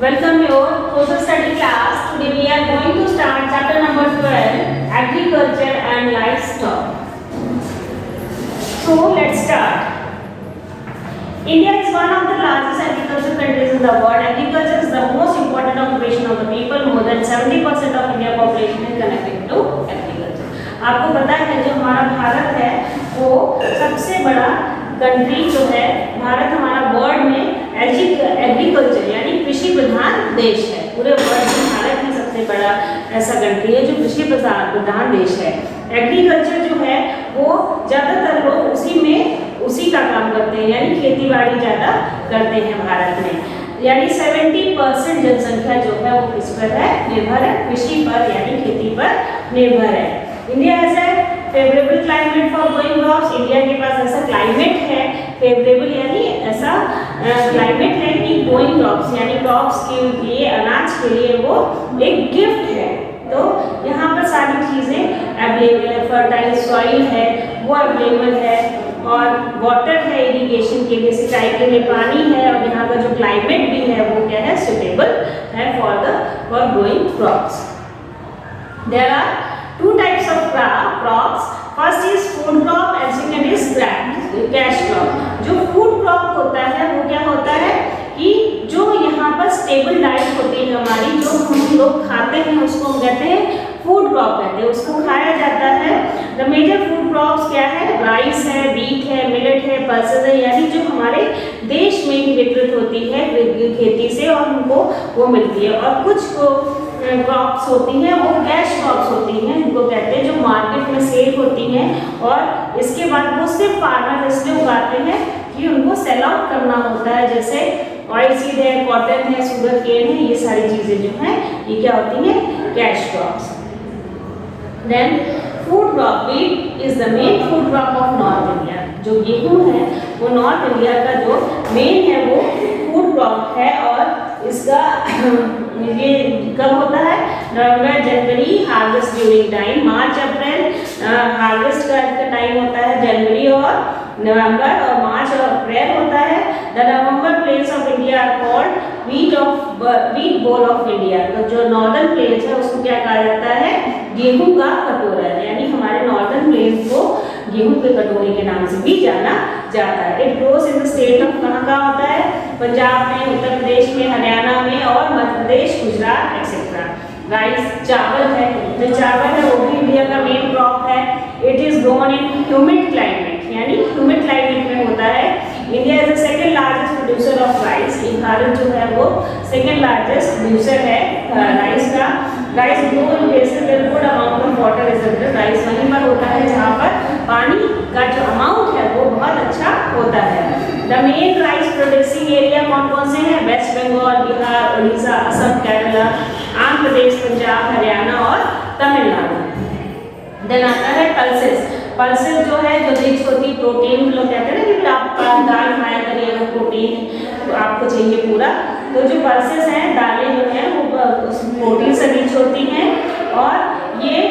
Welcome your social study class. Today we are going to start chapter number 12, Agriculture and Livestock. So let's start. India is one of the largest agricultural countries in the world. Agriculture is the most important occupation of the people. More than 70% of India population is connected to agriculture. आपको पता है जो हमारा भारत है वो सबसे बड़ा country जो है, भारत हमारा वर्ल्ड में एग्रीकल्चर यानी कृषि प्रधान देश है। पूरे वर्ल्ड में भारत ही सबसे बड़ा ऐसा कंट्री है जो कृषि प्रधान देश है। एग्रीकल्चर जो है वो ज़्यादातर लोग उसी का काम करते हैं, यानी खेती बाड़ी ज़्यादा करते हैं भारत में। यानी 70% जनसंख्या जो है वो किस पर है, निर्भर है, कृषि पर यानी खेती पर निर्भर है। India has a favourable climate for growing crops. India के पास ऐसा क्लाइमेट है, फेवरेबल यानी ऐसा क्लाइमेट है कि ग्रोइंग क्रॉप्स यानी क्रॉप्स के लिए, अनाज के लिए वो एक गिफ्ट है। तो यहाँ पर सारी चीज़ें अवेलेबल है, फर्टाइल सॉइल है वो अवेलेबल है, और वाटर है इरिगेशन के लिए, सिंचाई के लिए पानी है, और यहाँ का जो क्लाइमेट भी है वो क्या है, सुटेबल है for growing crops. There are two types of crops. First is food crop and second is cash crop. जो food crop होता है वो क्या होता है कि जो यहाँ पर स्टेबल डाइट होती है हमारी, जो हम लोग खाते हैं उसको हम कहते हैं फूड क्रॉप कहते हैं, उसको खाया जाता है। द मेजर फूड क्रॉप्स क्या है, राइस है, व्हीट है, मिलेट है, पल्सेस है, यानी जो हमारे देश में ही वितरित होती है खेती से और हमको वो मिलती है। और कुछ क्रॉप्स होती हैं वो कैश क्रॉप्स होती हैं, इनको कहते हैं, जो मार्केट में सेल होती हैं, और इसके बाद वो सिर्फ फार्मर इसलिए उगाते हैं कि उनको सेल आउट करना होता है। जैसे ऑयल सीड है, कॉटन है, शुगर केन है, ये सारी चीज़ें जो हैं ये क्या होती हैं, cash crops. Then food crop, wheat is the main food crop of north India. जो गेहूँ है वो नॉर्थ इंडिया का जो मेन है वो फूड क्रॉप है, और इसका ये कब होता है, नवंबर जनवरी हार्वेस्ट ड्यूरिंग टाइम, मार्च अप्रैल हार्वेस्ट का टाइम होता है, जनवरी और नवंबर, और मार्च और अप्रैल होता है। द नवंबर plains of India are called wheat bowl of India. तो जो नॉर्दर्न प्लेन्स है उसको क्या कहा जाता है, गेहूं का कटोरा, यानी हमारे नॉर्दर्न प्लेन्स को गेहूं के कटोरे के नाम से भी जाना जाता है। It grows in the state of, कहाँ होता है, पंजाब में, उत्तर प्रदेश में, हरियाणा में, और मध्य प्रदेश, गुजरात एक्सेट्रा। राइस चावल है, जो चावल है वो भी इंडिया का मेन क्रॉप है। It is grown in humid climate, यानी ह्यूमिड क्लाइमेट में होता है। India is the second largest producer of rice. Bharat जो है वो सेकंड लार्जेस्ट प्रोड्यूसर है राइस का। Rice grow in places where good amount of water is available. Rice वहीं पर होता है जहाँ पर पानी का जो अमाउंट है वो बहुत अच्छा होता है। The main rice producing area कौन कौन से हैं, वेस्ट बंगाल, बिहार, उड़ीसा, असम, केरला, आंध्र प्रदेश, पंजाब, हरियाणा और तमिलनाडु। देन आता है पल्सेस। पल्सेस जो है जो रिच होती प्रोटीन, लोग कहते हैं ना कि आप दाल खाया करिए अगर प्रोटीन तो आपको चाहिए पूरा, तो जो पल्सेस हैं, दालें जो हैं वो प्रोटीन से रिच होती हैं, और ये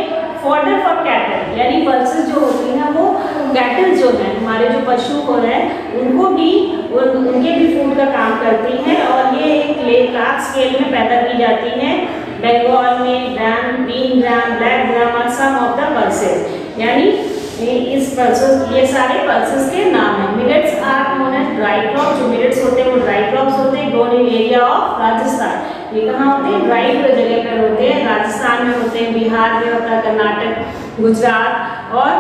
फॉडर फॉर कैटल, यानी पल्सेस जो होती हैं वो कैटल जो है हमारे जो पशु को है उनको भी, उनके भी फूड का काम करती हैं, और ये एक लार्ज स्केल में पैदा की जाती हैं। बंगाल में gram, green gram, black gram are some of the pulses, यानी इस पल्सेस, ये सारे पल्सेस के नाम हैं। Millets are known as dry crop. जो मिलेट्स होते हैं वो ड्राई क्रॉप्स होते हैं, grown in area of Rajasthan. ये कहाँ होते हैं, ड्राई जगह पर होते हैं, राजस्थान में होते हैं, बिहार में होता है, कर्नाटक, गुजरात, और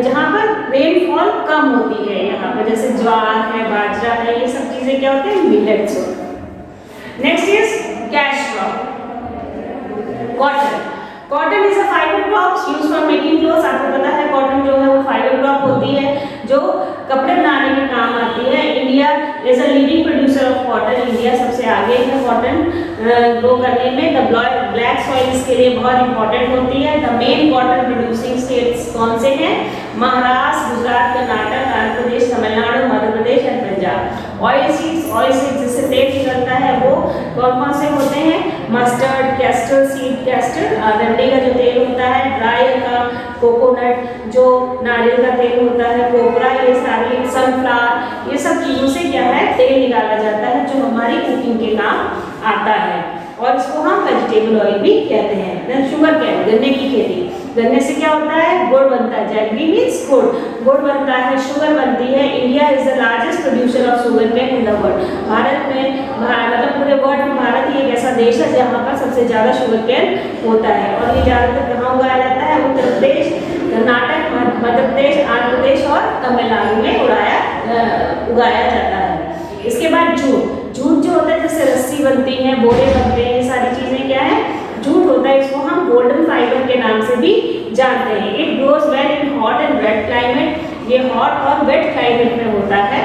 जहाँ पर रेनफॉल कम होती है यहाँ पर, जैसे ज्वार है, बाजरा है, ये सब चीज़ें क्या होते हैं, मिलेट्स होते हैं। Next is cash crop, cotton. Cotton is a fibre crops used for making clothes. आपको पता है कॉटन जो है वो फाइबर क्रॉप होती है जो कपड़े बनाने में काम आती है। India is a leading producer of cotton. India सबसे आगे है कॉटन ग्रो करने में। द ब्लैक सॉइल इसके लिए बहुत इंपॉर्टेंट होती है। The main cotton producing states कौन से हैं, Maharashtra, Gujarat, Karnataka, Andhra Pradesh, Tamil Nadu, Madhya Pradesh and Punjab. Oil seeds जिससे तेल निकलता है वो कौन कौन से होते हैं, मस्टर्ड, कैस्टर सीड, कैस्टर रंडी का जो तेल होता है, ड्राई का कोकोनट, जो नारियल का तेल होता है, कोपरा, ये सारी सनफ्लावर, ये सब चीज़ों से क्या है तेल निकाला जाता है जो हमारी कुकिंग के काम आता है, और इसको हम वेजिटेबल ऑयल भी कहते हैं। देन शुगर कैन, गन्ने की खेती, गन्ने से क्या होता है गुड़ बनता है, जैगरी मीन्स गुड़ बनता है, शुगर बनती है। India is the largest producer of sugar cane in the world, Bharat में मतलब पूरे वर्ल्ड में भारत ही एक ऐसा देश है जहाँ पर सबसे ज़्यादा शुगर केन होता है, और ये ज़्यादातर कहाँ उगाया जाता है, उत्तर प्रदेश, कर्नाटक, मध्य प्रदेश, आंध्र प्रदेश और तमिलनाडु में उगाया जाता है। इसके बाद जूट जो होता है जिससे रस्सी बनती है, बोरे बनते हैं, ये सारी चीज़ें क्या है जूट होता है, इसको हम गोल्डन फाइबर के नाम से भी जानते हैं। It grows well in hot and wet climate, ये हॉट और वेट क्लाइमेट में होता है।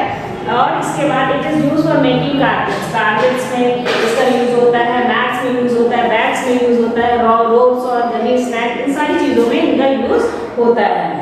और इसके बाद it is use for making carpets में इसका यूज होता है, मैट्स में यूज होता है, बैग्स में यूज होता है, रोप्स और गनी स्नैक, इन सारी चीज़ों में इनका यूज होता है।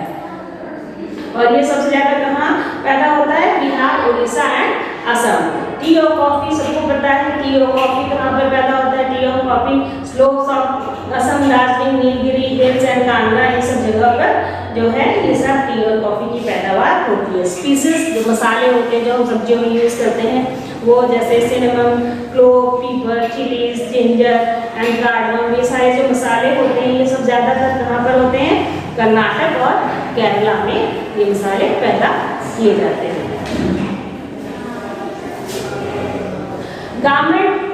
और ये सबसे ज़्यादा कहाँ पैदा होता है, बिहार, उड़ीसा एंड असम। टी और कॉफी सबको पता है, टी और कॉफी कहाँ पर पैदा होता है, टी और coffee slopes of Assam, Darjeeling, Nilgiri hills and Kangra, ये सब जगह पर जो है ये सब टी और कॉफी की पैदावार होती है। स्पीसीज जो मसाले होते हैं जो हम सब्जियों में यूज करते हैं वो जैसे सिनेमम, क्लोव, पीपर, चिलीज, जिंजर एंड कार्डमम, ये सारे जो मसाले होते हैं ये सब ज़्यादातर कहाँ पर होते हैं, कर्नाटक और केरला में ये मसाले पैदा किए जाते हैं। Government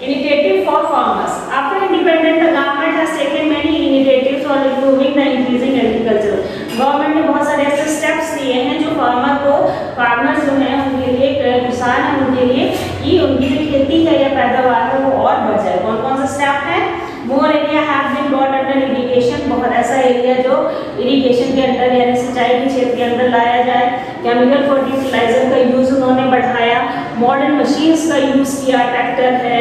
initiative for farmers. After independence, the government has taken many initiatives for improving the increasing agriculture. Government ने बहुत सारे ऐसे स्टेप्स लिए हैं जो फार्मर्स जो हैं उनके लिए, किसान हैं उनके लिए कि उनकी जो खेती है या पैदावार है वो और बढ़ जाए। कौन कौन सा स्टेप है, more area have been brought under irrigation, बहुत ऐसा एरिया जो इरिगेशन के अंदर यानी सिंचाई के क्षेत्र के अंदर लाया जाए। केमिकल फर्टिलाइजर का यूज़ उन्होंने बढ़ाया, मॉडर्न मशीन्स का यूज़ किया, ट्रैक्टर है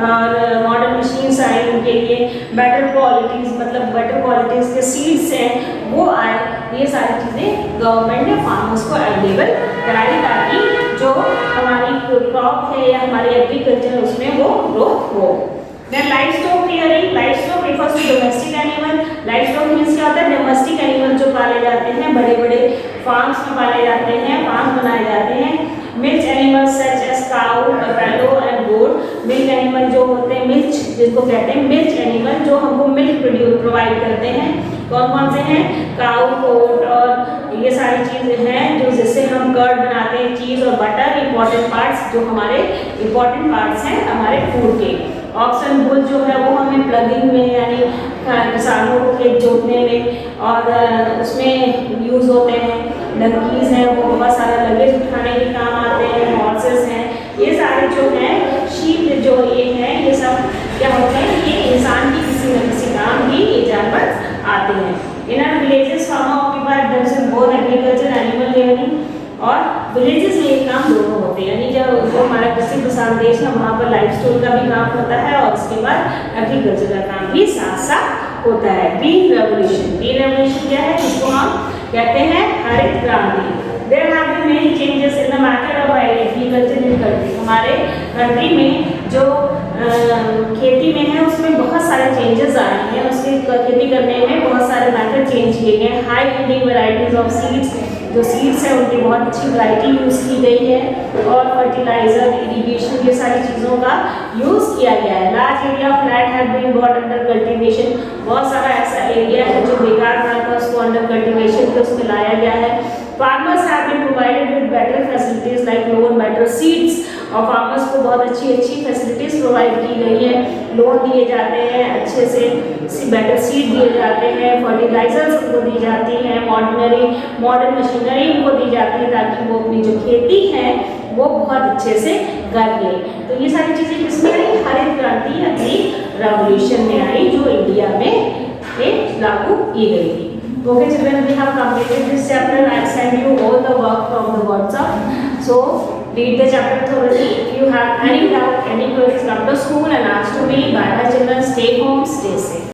और मॉडर्न मशीन्स आई उनके लिए, बेटर क्वालिटीज़ मतलब बेटर क्वालिटीज़ के सीड्स हैं वो आए, ये सारी चीज़ें गवर्नमेंट ने फार्मर्स को अवेलेबल कराई ताकि जो हमारी क्रॉप है या हमारी एग्रीकल्चर उसमें वो ग्रोथ हो। Then livestock rearing, livestock refers to domestic animal, livestock means क्या होता है, डोमेस्टिक एनिमल जो पाले जाते हैं, बड़े बड़े फार्म्स में पाले जाते हैं, फार्म बनाए जाते हैं। Milk animal such as cow, buffalo and goat, milk animal जो होते हैं, मिल्क जिसको कहते हैं मिल्क एनिमल जो हमको मिल्क प्रोवाइड करते हैं, कौन कौन से हैं, काऊ, गोट और ये सारी चीज़ें हैं जो जिससे हम कर्ड बनाते हैं, चीज़ और बटर, इंपॉर्टेंट पार्ट्स जो हमारे इंपॉर्टेंट पार्ट्स हैं हमारे फूड के। ऑक्सन बुल जो है वो हमें प्लगिंग में यानी किसानों को खेत जोतने में और उसमें यूज़ होते हैं। डंकीज हैं वो बहुत सारा लगेज उठाने के काम आते हैं। हॉर्सेस हैं, ये सारे जो हैं, शीप जो ये हैं, ये सब क्या होते हैं, ये इंसान की किसी न किसी काम की ये जानवर आते हैं। In our villages farmer occupied themselves both agriculture animal rearing, और विलेजेस में ये काम दोनों होते हैं, यानी जब जो हमारा कृषि प्रधान देश है वहाँ पर लाइफ स्टॉक का भी काम होता है और उसके बाद एग्रीकल्चर का काम भी साथ साथ होता है। ग्रीन रेवोल्यूशन, ग्रीन रेवोल्यूशन क्या है, जिसको हम कहते हैं हरित क्रांति। There have been many changes in the method of agriculture in country, हमारे कंट्री में जो खेती में है उसमें बहुत सारे चेंजेस आए हैं, उसकी खेती करने में बहुत सारे मेथड चेंज किए गए। High yielding varieties of seeds, जो सीड्स हैं उनकी बहुत अच्छी वैरायटी यूज़ की गई है और फर्टिलाइजर, इरिगेशन, ये सारी चीज़ों का यूज़ किया गया है। Large area of land have been brought under cultivation, बहुत सारा ऐसा एरिया है जो बेकार पड़ा था उसको अंडर कल्टीवेशन पे उसमें लाया गया है। Farmers have been provided with better facilities like loan, better seeds, और फार्मर्स को बहुत अच्छी फैसिलिटीज़ प्रोवाइड की गई है, लोन दिए जाते हैं, अच्छे से बेटर सीड दिए जाते हैं, फर्टिलाइजर्स उनको दी जाती हैं, मॉडर्न मशीनरी उनको दी जाती है ताकि वो अपनी जो खेती है वो बहुत अच्छे से कर ले। तो ये सारी चीज़ें किसमें आई, हरित क्रांति या ग्रीन रेवोल्यूशन में आई जो इंडिया में लागू की गई थी। Okay children, we have completed this chapter. I send you all the work from the WhatsApp. So read the chapter thoroughly. If you have any doubt, any queries, come to school and ask to me. Bye bye children. Stay home, stay safe.